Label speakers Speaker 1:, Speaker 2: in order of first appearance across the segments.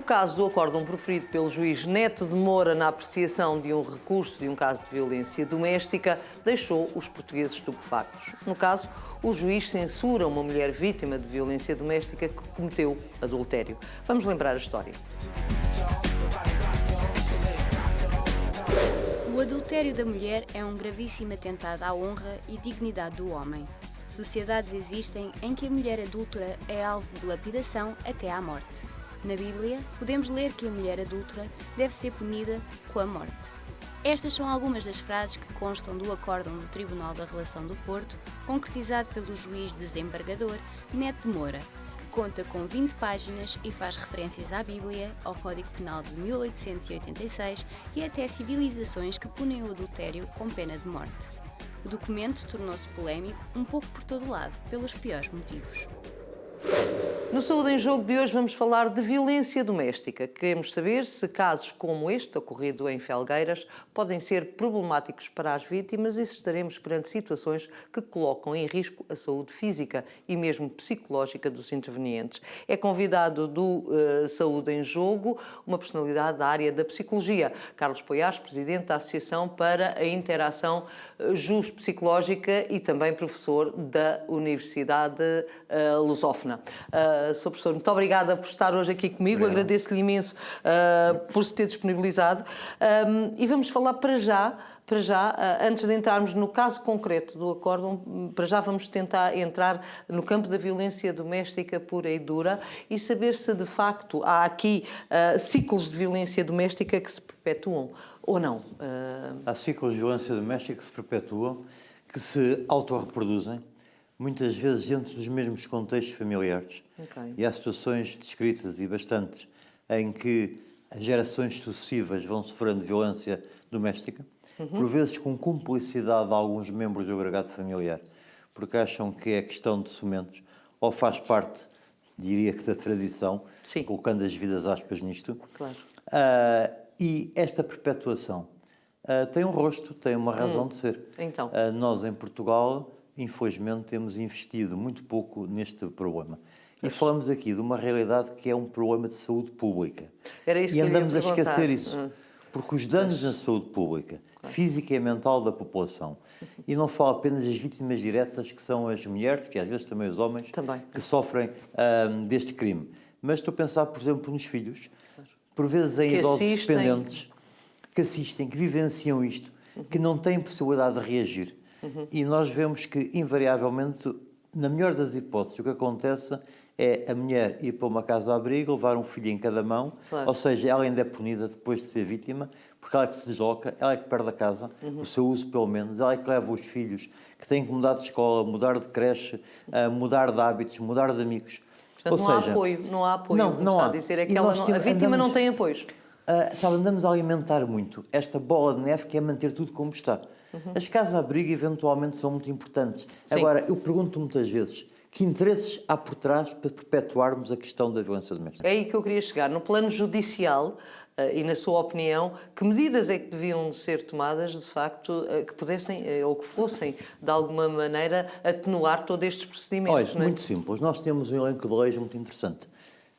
Speaker 1: caso do acórdão proferido pelo juiz Neto de Moura na apreciação de um recurso de um caso de violência doméstica deixou os portugueses estupefactos. No caso, o juiz censura uma mulher vítima de violência doméstica que cometeu adultério. Vamos lembrar a história.
Speaker 2: O adultério da mulher é um gravíssimo atentado à honra e dignidade do homem. Sociedades existem em que a mulher adúltera é alvo de lapidação até à morte. Na Bíblia, podemos ler que a mulher adúltera deve ser punida com a morte. Estas são algumas das frases que constam do acórdão do Tribunal da Relação do Porto, concretizado pelo juiz desembargador Neto de Moura, que conta com 20 páginas e faz referências à Bíblia, ao Código Penal de 1886 e até civilizações que punem o adultério com pena de morte. O documento tornou-se polémico um pouco por todo lado, pelos piores motivos.
Speaker 1: No Saúde em Jogo de hoje vamos falar de violência doméstica. Queremos saber se casos como este, ocorrido em Felgueiras, podem ser problemáticos para as vítimas e se estaremos perante situações que colocam em risco a saúde física e mesmo psicológica dos intervenientes. É convidado do Saúde em Jogo uma personalidade da área da psicologia, Carlos Poiares, presidente da Associação para a Interação Jus-Psicológica e também professor da Universidade Lusófona. Sr. Professor, muito obrigada por estar hoje aqui comigo, agradeço-lhe imenso por se ter disponibilizado e vamos falar para já, antes de entrarmos no caso concreto do acórdão, para já vamos tentar entrar no campo da violência doméstica pura e dura e saber se de facto há aqui ciclos de violência doméstica que se perpetuam ou não.
Speaker 3: Há ciclos de violência doméstica que se perpetuam, que se autorreproduzem, muitas vezes dentro dos mesmos contextos familiares.
Speaker 1: Okay.
Speaker 3: E há situações descritas e bastantes em que as gerações sucessivas vão sofrendo violência doméstica, por vezes com cumplicidade de alguns membros do agregado familiar, porque acham que é questão de ciumentos, ou faz parte, diria que da tradição,
Speaker 1: Sim.
Speaker 3: colocando as vidas aspas nisto.
Speaker 1: Claro.
Speaker 3: E esta perpetuação tem um rosto, tem uma razão de ser.
Speaker 1: Então.
Speaker 3: Nós, em Portugal, infelizmente, temos investido muito pouco neste problema. E falamos aqui de uma realidade que é um problema de saúde pública.
Speaker 1: Era isso
Speaker 3: e
Speaker 1: que eu ia
Speaker 3: andamos a
Speaker 1: perguntar.
Speaker 3: esquecer isso. Porque os danos na saúde pública, física e mental da população, e não falo apenas das vítimas diretas, que são as mulheres, e às vezes também os homens, que sofrem deste crime. Mas estou a pensar, por exemplo, nos filhos, por vezes em idosos dependentes, que assistem, que vivenciam isto, que não têm possibilidade de reagir. E nós vemos que, invariavelmente, na melhor das hipóteses, o que acontece é a mulher ir para uma casa-abrigo, levar um filho em cada mão, ou seja, ela ainda é punida depois de ser vítima, porque ela é que se desloca, ela é que perde a casa, o seu uso pelo menos, ela é que leva os filhos, que têm que mudar de escola, mudar de creche, mudar de hábitos, mudar de amigos.
Speaker 1: Portanto, não há apoio, não há apoio.
Speaker 3: Não há.
Speaker 1: A dizer é que a vítima não tem apoios.
Speaker 3: Andamos a alimentar muito esta bola de neve que é manter tudo como está. As casas-abrigo eventualmente são muito importantes.
Speaker 1: Sim.
Speaker 3: Agora, eu pergunto muitas vezes, que interesses há por trás para perpetuarmos a questão da violência doméstica?
Speaker 1: É aí que eu queria chegar. No plano judicial, e na sua opinião, que medidas é que deviam ser tomadas, de facto, que pudessem, ou que fossem, de alguma maneira, atenuar todos estes procedimentos?
Speaker 3: Olha, muito simples. Nós temos um elenco de leis muito interessante.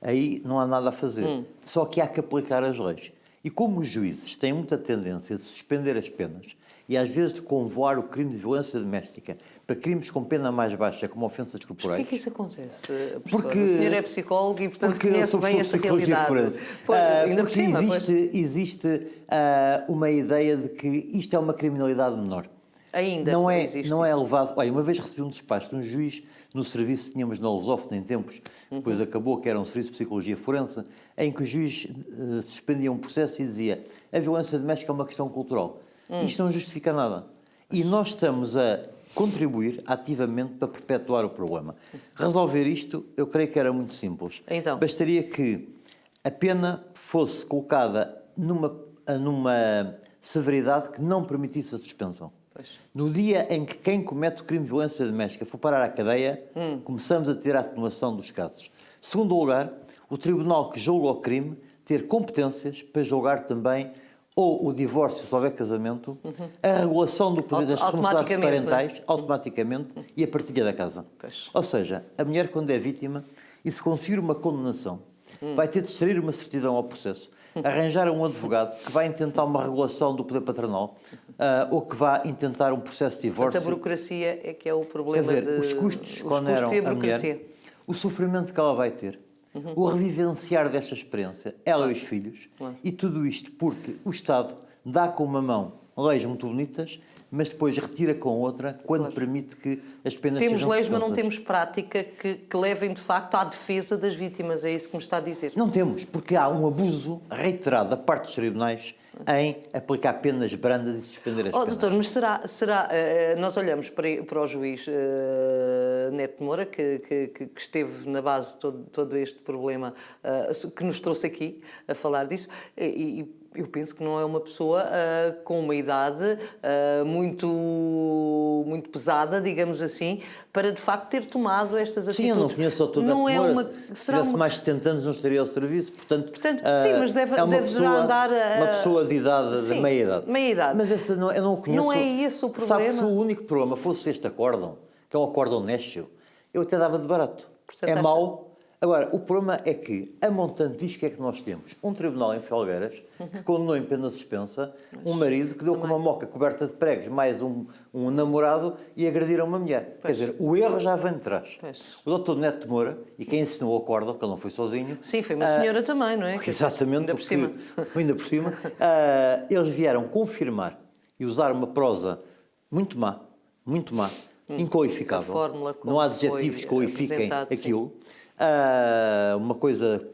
Speaker 3: Aí não há nada a fazer. Só que há que aplicar as leis. E como os juízes têm muita tendência de suspender as penas e às vezes de convoar o crime de violência doméstica para crimes com pena mais baixa, como ofensas corporais...
Speaker 1: Porquê que isso acontece, professor? O senhor é psicólogo e, portanto, conhece bem esta
Speaker 3: realidade.
Speaker 1: Porque
Speaker 3: existe uma ideia de que isto é uma criminalidade menor.
Speaker 1: Ainda
Speaker 3: não
Speaker 1: existe
Speaker 3: não é
Speaker 1: isso.
Speaker 3: elevado. Olha, uma vez recebi um despacho de um juiz no serviço que tínhamos na Lusófona em tempos, depois acabou que era um serviço de psicologia forense, em que o juiz suspendia um processo e dizia a violência doméstica é uma questão cultural. Isto não justifica nada. E nós estamos a contribuir ativamente para perpetuar o problema. Resolver isto, eu creio que era muito simples.
Speaker 1: Então.
Speaker 3: Bastaria que a pena fosse colocada numa severidade que não permitisse a suspensão. No dia em que quem comete o crime de violência doméstica for parar à cadeia, começamos a ter a atenuação dos casos. Segundo lugar, o tribunal que julga o crime ter competências para julgar também ou o divórcio, se houver casamento, a regulação do poder das responsabilidades parentais, automaticamente, e a partilha da casa. Ou seja, a mulher, quando é vítima, e se conseguir uma condenação, vai ter de extrair uma certidão ao processo, arranjar um advogado que vai intentar uma regulação do poder patronal ou que vai intentar um processo de divórcio.
Speaker 1: A burocracia é que é o problema.
Speaker 3: Quer dizer, os custos quando eram a mulher, o sofrimento que ela vai ter, o revivenciar desta experiência, ela e os filhos, e tudo isto porque o Estado dá com uma mão leis muito bonitas, mas depois retira com outra quando permite que as penas
Speaker 1: temos
Speaker 3: sejam
Speaker 1: leis, mas não
Speaker 3: suspensas.
Speaker 1: temos prática que levem, de facto, à defesa das vítimas. É isso que me está a dizer.
Speaker 3: Não temos, porque há um abuso reiterado da parte dos tribunais em aplicar penas brandas e suspender as penas.
Speaker 1: Doutor, mas será nós olhamos para o juiz Neto Moura, que esteve na base de todo este problema, que nos trouxe aqui a falar disso, e eu penso que não é uma pessoa com uma idade muito pesada, digamos assim, para de facto ter tomado estas atitudes.
Speaker 3: Sim, eu não conheço o Dr. Neto Moura. Se tivesse mais de 70 anos não estaria ao serviço, portanto
Speaker 1: sim, mas deverá andar...
Speaker 3: uma pessoa de idade, de meia-idade.
Speaker 1: Meia-idade.
Speaker 3: Mas essa eu não o conheço.
Speaker 1: Não é esse o problema.
Speaker 3: Sabe que se o único problema fosse este acórdão, que é um acórdão nécio, eu até dava de barato.
Speaker 1: Portanto,
Speaker 3: é mau. Agora, o problema é que a montante diz que é que nós temos um tribunal em Felgueiras que condenou em pena suspensa um marido que deu com uma moca coberta de pregos mais um namorado e agrediram uma mulher. Quer dizer, o erro já vem de trás. O Dr. Neto Moura, e quem ensinou o acórdão, que ele não foi sozinho...
Speaker 1: Sim, foi uma senhora também, não é?
Speaker 3: Exatamente.
Speaker 1: Ainda por cima.
Speaker 3: Ainda por cima. Eles vieram confirmar e usar uma prosa muito má, inqualificável.
Speaker 1: A fórmula como
Speaker 3: não há adjetivos que qualifiquem aquilo. Uma coisa...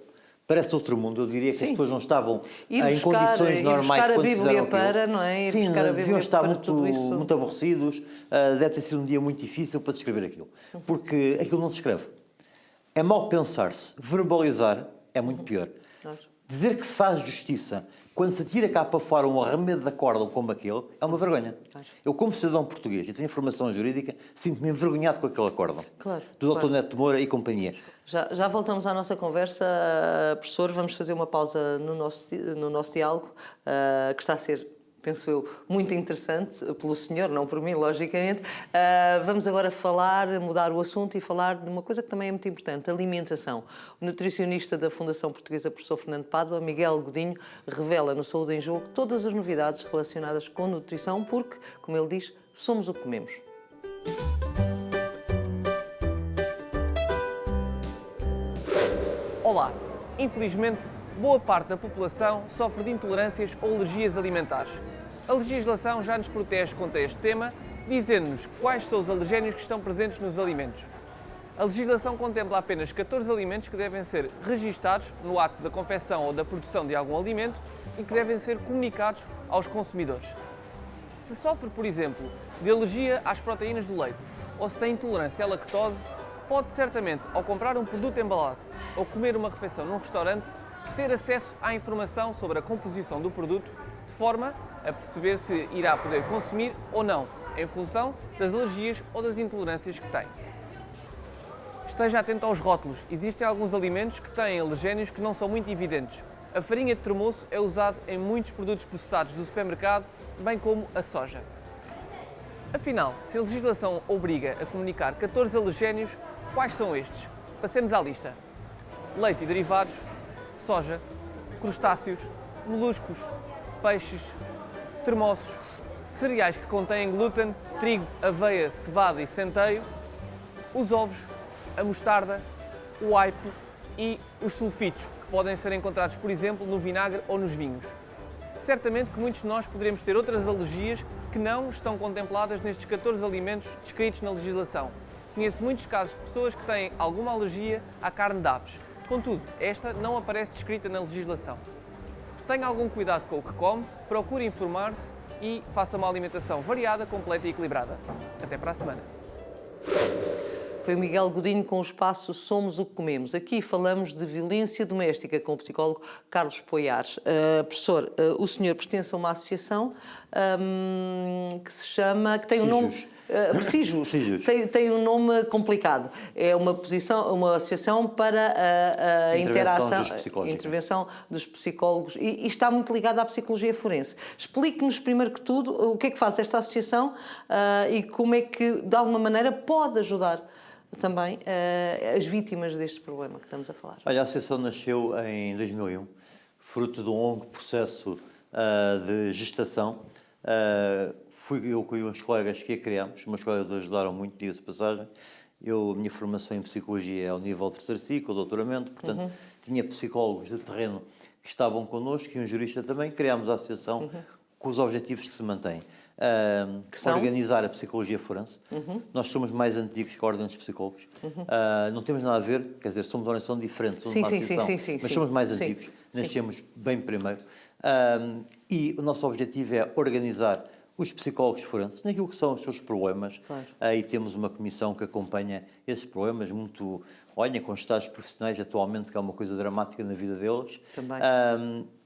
Speaker 3: Parece outro mundo, eu diria que as pessoas não estavam em condições normais quando fizeram aquilo.
Speaker 1: Não é?
Speaker 3: Sim, deviam estar muito aborrecidos, deve ter sido um dia muito difícil para descrever aquilo, porque aquilo não se escreve. É mau pensar-se, verbalizar é muito pior. Dizer que se faz justiça quando se tira cá para fora um arremedo de acórdão como aquele, é uma vergonha. Eu, como cidadão português e tenho formação jurídica, sinto-me envergonhado com aquele acórdão. Do Dr. Neto Moura e companhia.
Speaker 1: Já voltamos à nossa conversa, professor. Vamos fazer uma pausa no nosso diálogo, que está a ser, penso eu, muito interessante pelo senhor, não por mim, logicamente. Vamos agora mudar o assunto e falar de uma coisa que também é muito importante, alimentação. O nutricionista da Fundação Portuguesa, professor Fernando Pádua, Miguel Godinho, revela no Saúde em Jogo todas as novidades relacionadas com nutrição, porque, como ele diz, somos o que comemos.
Speaker 4: Olá! Infelizmente, boa parte da população sofre de intolerâncias ou alergias alimentares. A legislação já nos protege contra este tema, dizendo-nos quais são os alergénios que estão presentes nos alimentos. A legislação contempla apenas 14 alimentos que devem ser registados no ato da confecção ou da produção de algum alimento e que devem ser comunicados aos consumidores. Se sofre, por exemplo, de alergia às proteínas do leite ou se tem intolerância à lactose, pode certamente, ao comprar um produto embalado ou comer uma refeição num restaurante, ter acesso à informação sobre a composição do produto, de forma a perceber se irá poder consumir ou não, em função das alergias ou das intolerâncias que tem. Esteja atento aos rótulos. Existem alguns alimentos que têm alergénios que não são muito evidentes. A farinha de tremoço é usada em muitos produtos processados do supermercado, bem como a soja. Afinal, se a legislação obriga a comunicar 14 alergénios, quais são estes? Passemos à lista. Leite e derivados, soja, crustáceos, moluscos, peixes, termossos, cereais que contêm glúten, trigo, aveia, cevada e centeio, os ovos, a mostarda, o aipo e os sulfitos, que podem ser encontrados, por exemplo, no vinagre ou nos vinhos. Certamente que muitos de nós poderemos ter outras alergias que não estão contempladas nestes 14 alimentos descritos na legislação. Conheço muitos casos de pessoas que têm alguma alergia à carne de aves. Contudo, esta não aparece descrita na legislação. Tenha algum cuidado com o que come, procure informar-se e faça uma alimentação variada, completa e equilibrada. Até para a semana.
Speaker 1: Foi o Miguel Godinho com o espaço Somos o que Comemos. Aqui falamos de violência doméstica com o psicólogo Carlos Poiares. Professor, o senhor pertence a uma associação que se chama... que tem um nome... Psijus. Tem um nome complicado. É uma associação para a intervenção dos psicólogos e está muito ligada à psicologia forense. Explique-nos primeiro que tudo o que é que faz esta associação e como é que, de alguma maneira, pode ajudar também as vítimas deste problema que estamos a falar?
Speaker 3: Olha, a Associação nasceu em 2001, fruto de um longo processo de gestação. Fui eu com uns colegas que a criámos, os meus colegas ajudaram muito, diga-se de passagem. A minha formação em psicologia é ao nível de terceiro ciclo, doutoramento, portanto, tinha psicólogos de terreno que estavam connosco e um jurista também. Criámos a associação com os objetivos que se mantêm. Organizar a psicologia forense. Nós somos mais antigos que a Ordem dos Psicólogos. Não temos nada a ver, quer dizer, somos uma organização diferente, somos uma associação, mas somos mais antigos. Nascemos bem primeiro. E o nosso objetivo é organizar os psicólogos forenses naquilo que são os seus problemas. Claro. E temos uma comissão que acompanha esses problemas muito, olha, com estados profissionais atualmente, que é uma coisa dramática na vida deles. Também.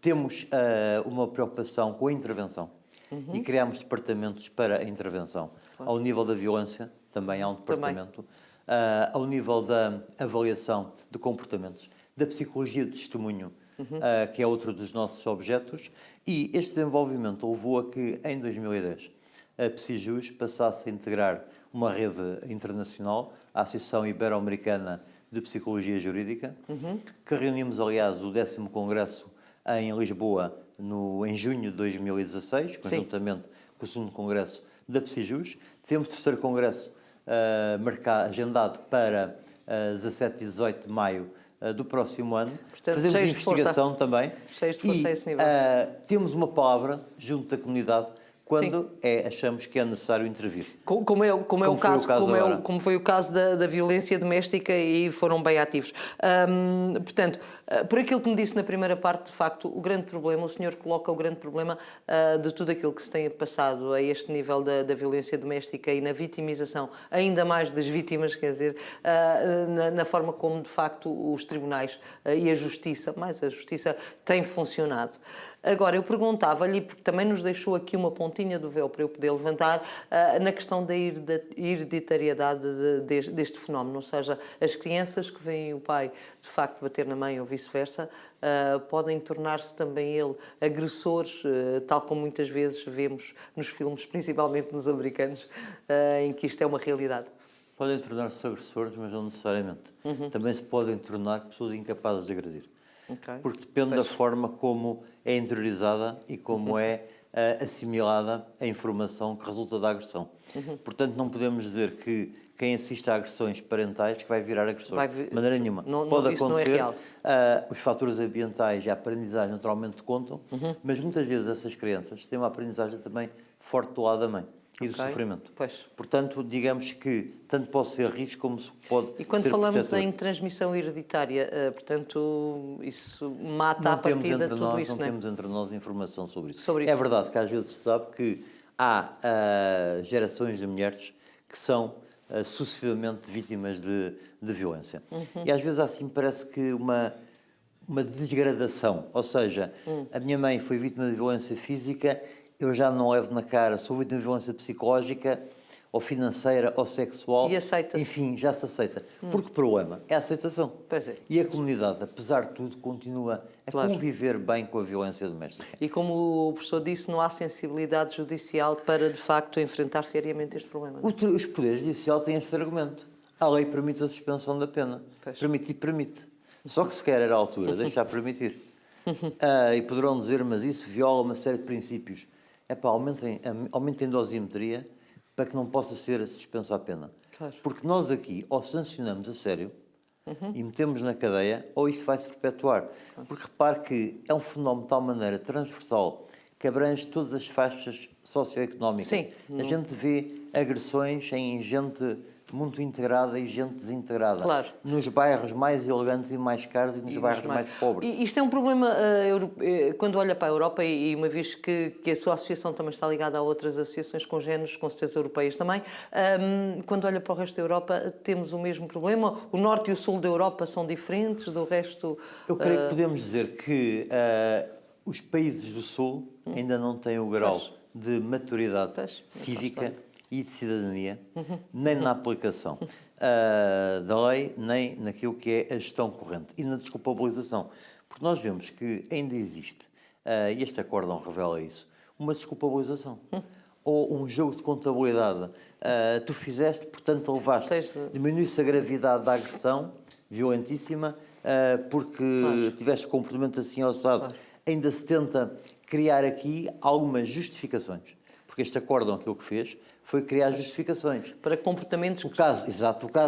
Speaker 3: Temos uma preocupação com a intervenção e criamos departamentos para a intervenção. Claro. Ao nível da violência, também há um departamento. Ao nível da avaliação de comportamentos, da psicologia de testemunho, que é outro dos nossos objetos, e este desenvolvimento levou a que, em 2010, a PSIJUS passasse a integrar uma rede internacional, a Associação Ibero-Americana de Psicologia Jurídica, que reunimos, aliás, o 10º Congresso em Lisboa em junho de 2016, conjuntamente com o 2º Congresso da PSIJUS. Temos o 3º Congresso agendado para 17 e 18 de maio do próximo ano. Portanto, fazemos investigação também.
Speaker 1: Cheios de força a esse nível.
Speaker 3: Temos uma palavra junto da comunidade quando achamos que é necessário intervir.
Speaker 1: Como foi o caso da violência doméstica, e foram bem ativos. Portanto, por aquilo que me disse na primeira parte, de facto, o grande problema, o senhor coloca o grande problema de tudo aquilo que se tem passado a este nível da violência doméstica e na vitimização, ainda mais das vítimas, quer dizer, na forma como, de facto, os tribunais e a justiça, mais a justiça, têm funcionado. Agora, eu perguntava-lhe, porque também nos deixou aqui uma pontinha do véu para eu poder levantar, na questão da hereditariedade deste fenómeno, ou seja, as crianças que veem o pai, de facto, bater na mãe ou vice-versa, podem tornar-se também agressores, tal como muitas vezes vemos nos filmes, principalmente nos americanos, em que isto é uma realidade.
Speaker 3: Podem tornar-se agressores, mas não necessariamente. Também se podem tornar pessoas incapazes de agredir. Porque depende da forma como é interiorizada e como é assimilada a informação que resulta da agressão. Portanto, não podemos dizer que quem assiste a agressões parentais que vai virar agressor. De maneira nenhuma. Pode acontecer. Não é real. Os fatores ambientais e a aprendizagem naturalmente contam, mas muitas vezes essas crianças têm uma aprendizagem também forte do lado da mãe e do sofrimento. Portanto, digamos que tanto pode ser risco como pode ser.
Speaker 1: E quando falamos em transmissão hereditária, portanto, isso mata à partida tudo isso,
Speaker 3: não temos entre nós informação sobre isso.
Speaker 1: Sobre
Speaker 3: isso. É verdade que às vezes se sabe que há gerações de mulheres que são sucessivamente vítimas de violência. E às vezes assim parece que uma desgradação. Ou seja, a minha mãe foi vítima de violência física, eu já não levo na cara, sou vítima de violência psicológica, ou financeira, ou sexual.
Speaker 1: E aceita-se.
Speaker 3: Enfim, já se aceita. Porque o problema é a aceitação.
Speaker 1: Pois é.
Speaker 3: E a comunidade, apesar de tudo, continua a conviver bem com a violência doméstica.
Speaker 1: E como o professor disse, não há sensibilidade judicial para, de facto, enfrentar seriamente este problema.
Speaker 3: Os poderes judiciais têm este argumento. A lei permite a suspensão da pena. Permite. Só que sequer era a altura, deixar permitir. E poderão dizer, mas isso viola uma série de princípios. Aumentem dosimetria para que não possa ser suspensa a pena. Claro. Porque nós aqui, ou sancionamos a sério e metemos na cadeia, ou isto vai se perpetuar. Porque repare que é um fenómeno de tal maneira transversal que abrange todas as faixas socioeconómicas.
Speaker 1: Sim.
Speaker 3: A gente vê agressões em gente muito integrada e gente desintegrada. Claro. Nos bairros mais elegantes e mais caros e nos bairros mais pobres.
Speaker 1: E isto é um problema, quando olha para a Europa, e uma vez que a sua associação também está ligada a outras associações congêneres, com certeza europeias também, quando olha para o resto da Europa, temos o mesmo problema? O norte e o sul da Europa são diferentes do resto?
Speaker 3: Eu creio que podemos dizer que os países do sul ainda não têm o grau de maturidade cívica e de cidadania, nem na aplicação da lei, nem naquilo que é a gestão corrente e na desculpabilização. Porque nós vemos que ainda existe, e este acórdão revela isso, uma desculpabilização. ou um jogo de contabilidade. Tu fizeste, portanto levaste. Diminui-se a gravidade da agressão violentíssima, porque tiveste comportamento assim alçado. Ainda se tenta criar aqui algumas justificações. Porque este acórdão, aquilo que fez, foi criar justificações.
Speaker 1: Para comportamentos...
Speaker 3: O caso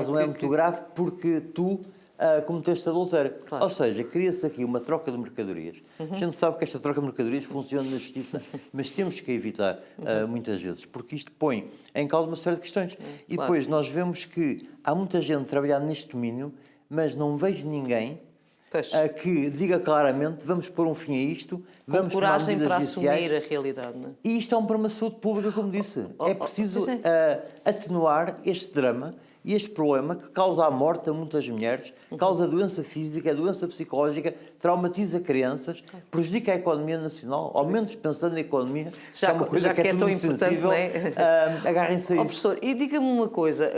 Speaker 3: não é muito grave porque tu cometeste adultério.
Speaker 1: Claro.
Speaker 3: Ou seja, cria-se aqui uma troca de mercadorias. A gente sabe que esta troca de mercadorias funciona na justiça, mas temos que a evitar muitas vezes, porque isto põe em causa uma série de questões. E depois nós vemos que há muita gente a trabalhar neste domínio, mas não vejo ninguém que diga claramente vamos pôr um fim a isto, vamos tomar medidas
Speaker 1: coragem para
Speaker 3: judiciais.
Speaker 1: assumir a realidade. Não é?
Speaker 3: E isto é um problema de saúde pública, como disse. É preciso atenuar este drama e este problema que causa a morte a muitas mulheres, causa doença física, doença psicológica, traumatiza crianças, prejudica a economia nacional, ao menos pensando na economia, que é uma coisa que é tão
Speaker 1: importante,
Speaker 3: sensível,
Speaker 1: não é?
Speaker 3: Agarrem-se a isso.
Speaker 1: Professor, e diga-me uma coisa,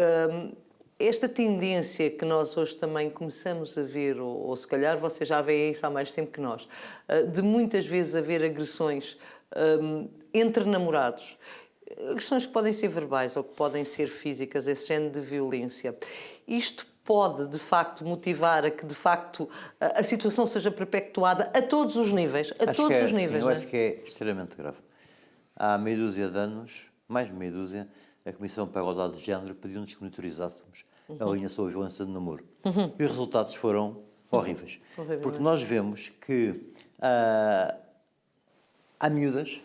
Speaker 1: esta tendência que nós hoje também começamos a ver, ou se calhar vocês já veem isso há mais tempo que nós, de muitas vezes haver agressões entre namorados, agressões que podem ser verbais ou que podem ser físicas, esse género de violência. Isto pode, de facto, motivar a que, de facto, a situação seja perpetuada a todos os níveis?
Speaker 3: Eu acho que é extremamente grave. Há meia dúzia de anos, mais de meia dúzia, a Comissão para a Igualdade de Género pediu-nos que monitorizássemos a linha sobre a violência de namoro. E os resultados foram horríveis. Porque nós vemos que há miúdas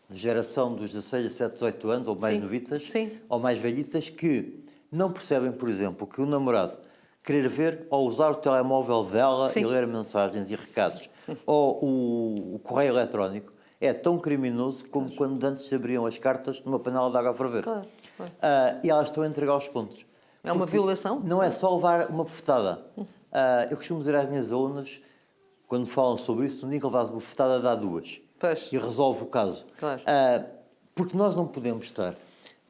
Speaker 3: de geração dos 16, 17, 18 anos, ou mais novitas, ou mais velhitas, que não percebem, por exemplo, que o namorado querer ver ou usar o telemóvel dela e ler mensagens e recados, ou o correio eletrónico, é tão criminoso como quando antes se abriam as cartas numa panela de água a ferver. E elas estão a entregar os pontos.
Speaker 1: É uma violação?
Speaker 3: Não é só levar uma bofetada. Eu costumo dizer às minhas alunas, quando falam sobre isso, no dia que levas uma bofetada, dá duas. E resolve o caso. Porque nós não podemos estar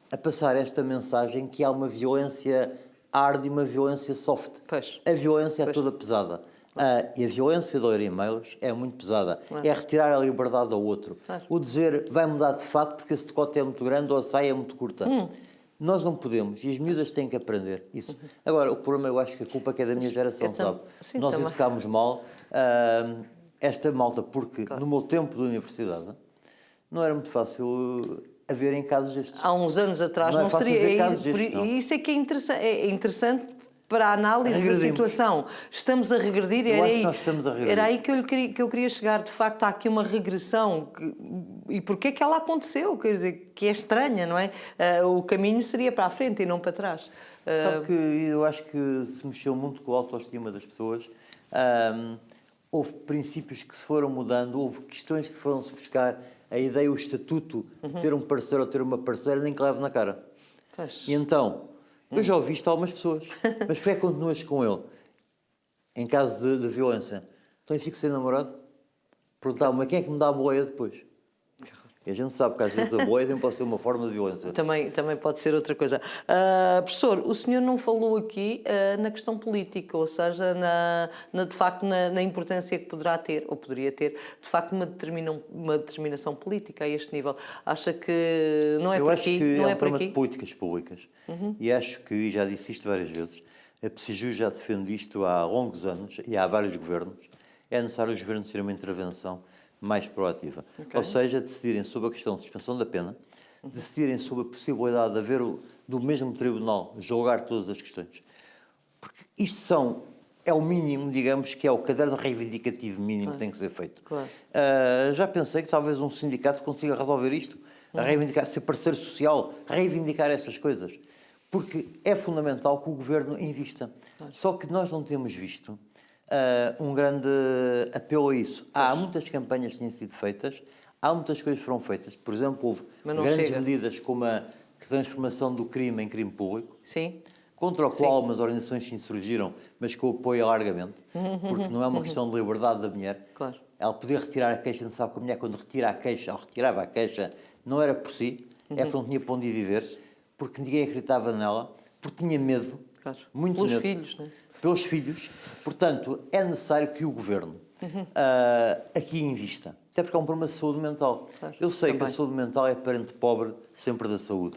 Speaker 3: a passar esta mensagem que há uma violência hard e uma violência soft. A violência é toda pesada. E a violência de ler e-mails é muito pesada. É retirar a liberdade ao outro. O dizer vai mudar de fato porque esse decote é muito grande ou a saia é muito curta. Nós não podemos, e as miúdas têm que aprender isso. Agora, o problema, eu acho que a culpa é da minha geração, sabe? Nós educámos mal esta malta, porque no meu tempo de universidade não era muito fácil haverem casos destes.
Speaker 1: Há uns anos atrás não seria. E isso é que é interessante para a análise da situação. Estamos a regredir e era aí que eu queria chegar. De facto, há aqui uma regressão. E porquê é que ela aconteceu? Quer dizer, que é estranha, não é? O caminho seria para a frente e não para trás.
Speaker 3: Sabe que eu acho que se mexeu muito com a autoestima das pessoas. Houve princípios que se foram mudando, houve questões que foram-se buscar. A ideia, o estatuto de ter um parceiro ou ter uma parceira, nem que leve na cara. E então, eu já ouvi isto a algumas pessoas, mas porquê é que continuas com ele? Em caso de violência. Então eu fico sem namorado? Perguntava-me, quem é que me dá a boleia depois? E a gente sabe que às vezes a boleia também pode ser uma forma de violência.
Speaker 1: Também pode ser outra coisa. Professor, o senhor não falou aqui na questão política, ou seja, de facto na importância que poderá ter, ou poderia ter, de facto uma determinação política a este nível. Acha que não é por aqui?
Speaker 3: Eu acho que
Speaker 1: não
Speaker 3: é um problema
Speaker 1: aqui?
Speaker 3: de políticas públicas. E acho que, e já disse isto várias vezes, a PSIJU já defende isto há longos anos, e há vários governos, é necessário os governos terem uma intervenção mais proativa. Ou seja, decidirem sobre a questão de suspensão da pena, decidirem sobre a possibilidade de haver do mesmo tribunal julgar todas as questões. Porque isto é o mínimo, digamos, que é o caderno reivindicativo mínimo que tem que ser feito. Já pensei que talvez um sindicato consiga resolver isto, reivindicar, ser parceiro social, reivindicar estas coisas. Porque é fundamental que o governo invista. Só que nós não temos visto um grande apelo a isso. Há muitas campanhas que têm sido feitas, há muitas coisas que foram feitas. Por exemplo, houve grandes medidas como a transformação do crime em crime público, contra o qual algumas organizações se insurgiram, mas que o apoio alargamente, porque não é uma questão de liberdade da mulher. Ela podia retirar a queixa, não sabe que a mulher, quando retira a queixa, ou retirava a queixa, não era por si, é porque não tinha para onde viver, porque ninguém acreditava nela, porque tinha medo, muito medo.
Speaker 1: Pelos filhos, não é?
Speaker 3: Pelos filhos. Portanto, é necessário que o governo aqui invista. Até porque é um problema de saúde mental. Eu sei que a saúde mental é parente pobre sempre da saúde.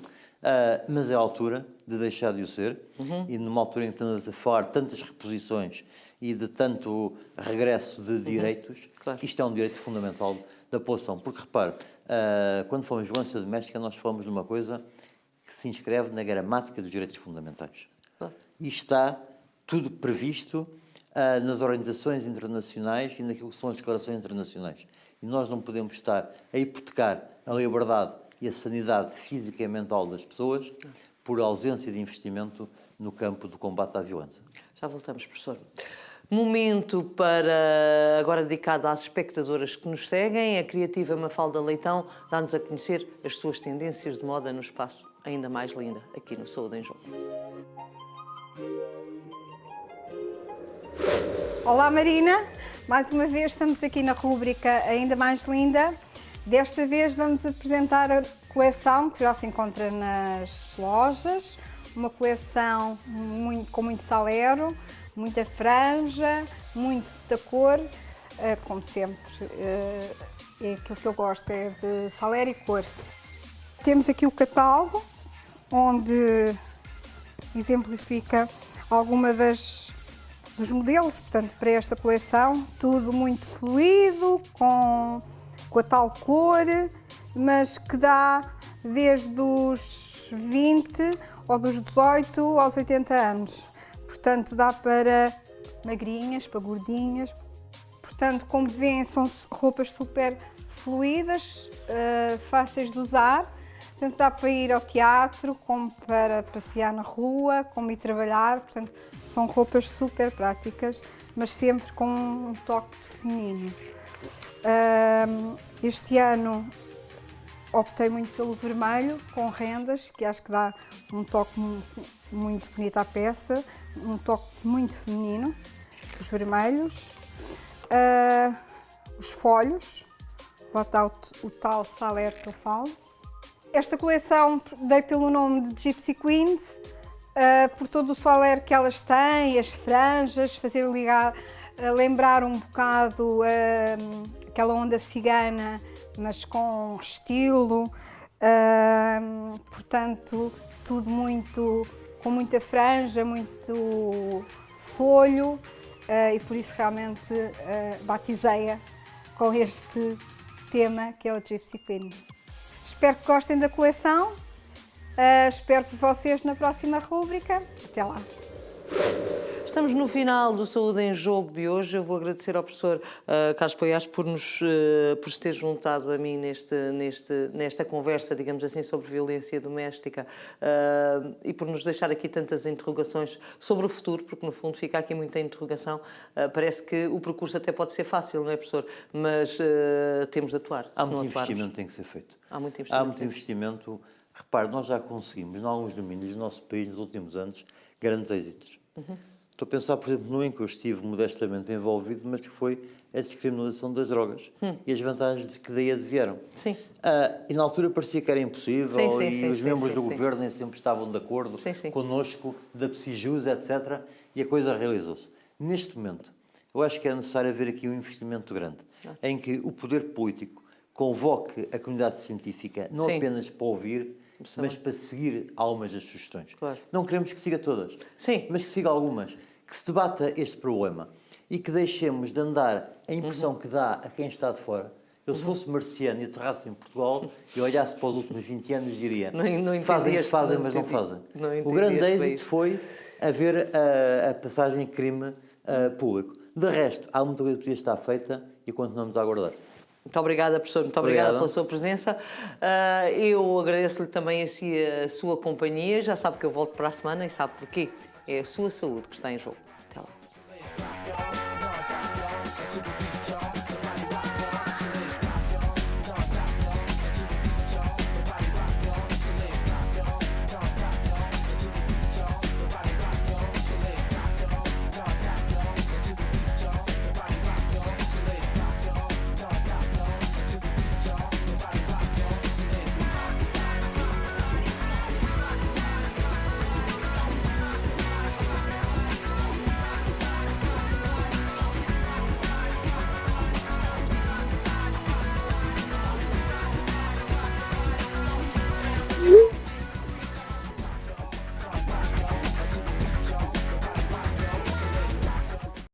Speaker 3: Mas é a altura de deixar de o ser, e numa altura em que estamos a falar de tantas reposições e de tanto regresso de direitos, isto é um direito fundamental da população. Porque, repare, quando falamos de violência doméstica, nós falamos de uma coisa que se inscreve na gramática dos direitos fundamentais. E está tudo previsto nas organizações internacionais e naquilo que são as declarações internacionais. E nós não podemos estar a hipotecar a liberdade e a sanidade física e mental das pessoas por ausência de investimento no campo do combate à violência.
Speaker 1: Já voltamos, professor. Momento para agora dedicado às espectadoras que nos seguem. A criativa Mafalda Leitão dá-nos a conhecer as suas tendências de moda no espaço ainda mais linda, aqui no Saúde em Jogo.
Speaker 5: Olá Marina, mais uma vez estamos aqui na rúbrica Ainda Mais Linda. Desta vez vamos apresentar a coleção que já se encontra nas lojas, uma coleção com muito salero, muita franja, muito da cor, como sempre, é aquilo que eu gosto, é de salero e cor. Temos aqui o catálogo, onde exemplifica alguma dos modelos, portanto, para esta coleção, tudo muito fluido, com a tal cor, mas que dá desde os 20 ou dos 18 aos 80 anos. Portanto, dá para magrinhas, para gordinhas. Portanto, como veem, são roupas super fluídas, fáceis de usar. Portanto, dá para ir ao teatro, como para passear na rua, como ir trabalhar. Portanto, são roupas super práticas, mas sempre com um toque de feminino. Este ano optei muito pelo vermelho, com rendas, que acho que dá um toque muito bonito à peça, um toque muito feminino, os vermelhos. Os folhos, lá está o tal salero que eu falo. Esta coleção dei pelo nome de Gypsy Queens, por todo o salero que elas têm, as franjas, fazer lembrar um bocado aquela onda cigana, mas com estilo, portanto, tudo com muita franja, muito folho, e por isso realmente batizei-a com este tema que é o Gypsy Queen. Espero que gostem da coleção, espero por vocês na próxima rúbrica. Até lá!
Speaker 1: Estamos no final do Saúde em Jogo de hoje. Eu vou agradecer ao professor Carlos Poiás por se ter juntado a mim nesta conversa, digamos assim, sobre violência doméstica e por nos deixar aqui tantas interrogações sobre o futuro, porque no fundo fica aqui muita interrogação. Parece que o percurso até pode ser fácil, não é, professor? Mas temos de atuar.
Speaker 3: Há muito investimento que tem que ser feito. Há muito investimento. Repare, nós já conseguimos, em alguns domínios do nosso país, nos últimos anos, grandes êxitos. Estou a pensar, por exemplo, no em que eu estive modestamente envolvido, mas que foi a descriminalização das drogas e as vantagens que daí advieram.
Speaker 1: Sim.
Speaker 3: E na altura parecia que era impossível os membros do governo nem sempre estavam de acordo connosco, da PSIJUS, etc. E a coisa realizou-se. Neste momento, eu acho que é necessário haver aqui um investimento grande, em que o poder político convoque a comunidade científica, não apenas para ouvir, mas para seguir algumas das sugestões.
Speaker 1: Claro.
Speaker 3: Não queremos que siga todas,
Speaker 1: sim,
Speaker 3: mas que siga algumas. Que se debata este problema e que deixemos de andar a impressão que dá a quem está de fora. Eu, se fosse marciano e aterrasse em Portugal e olhasse para os últimos 20 anos, diria fazem o que fazem, mas não fazem. O grande êxito foi haver a passagem crime público. De resto, há muita coisa que podia estar feita e continuamos a aguardar.
Speaker 1: Muito obrigada, professor. Muito obrigada pela sua presença. Eu agradeço-lhe também a sua companhia. Já sabe que eu volto para a semana e sabe porquê. É a sua saúde que está em jogo.